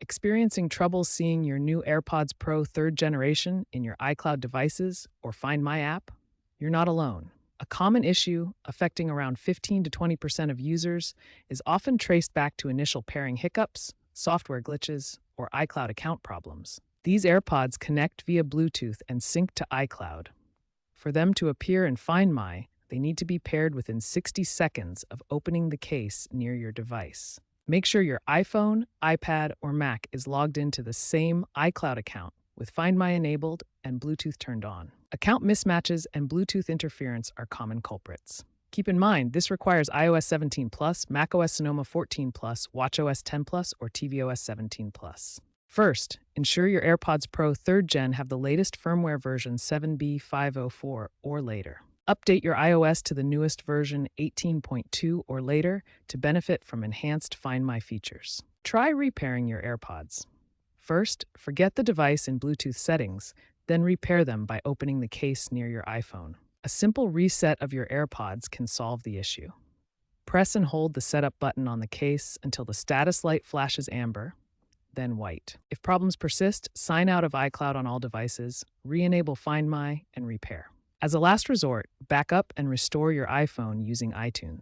Experiencing trouble seeing your new AirPods Pro third generation in your iCloud devices or Find My app? You're not alone. A common issue affecting around 15 to 20% of users is often traced back to initial pairing hiccups, software glitches, or iCloud account problems. These AirPods connect via Bluetooth and sync to iCloud. For them to appear in Find My, they need to be paired within 60 seconds of opening the case near your device. Make sure your iPhone, iPad, or Mac is logged into the same iCloud account with Find My enabled and Bluetooth turned on. Account mismatches and Bluetooth interference are common culprits. Keep in mind, this requires iOS 17 Plus, macOS Sonoma 14 Plus, watchOS 10 Plus, or tvOS 17 Plus. First, ensure your AirPods Pro 3rd Gen have the latest firmware version 7B504 or later. Update your iOS to the newest version 18.2 or later to benefit from enhanced Find My features. Try repairing your AirPods. First, forget the device in Bluetooth settings, then repair them by opening the case near your iPhone. A simple reset of your AirPods can solve the issue. Press and hold the setup button on the case until the status light flashes amber, then white. If problems persist, sign out of iCloud on all devices, re-enable Find My, and repair. As a last resort, back up and restore your iPhone using iTunes.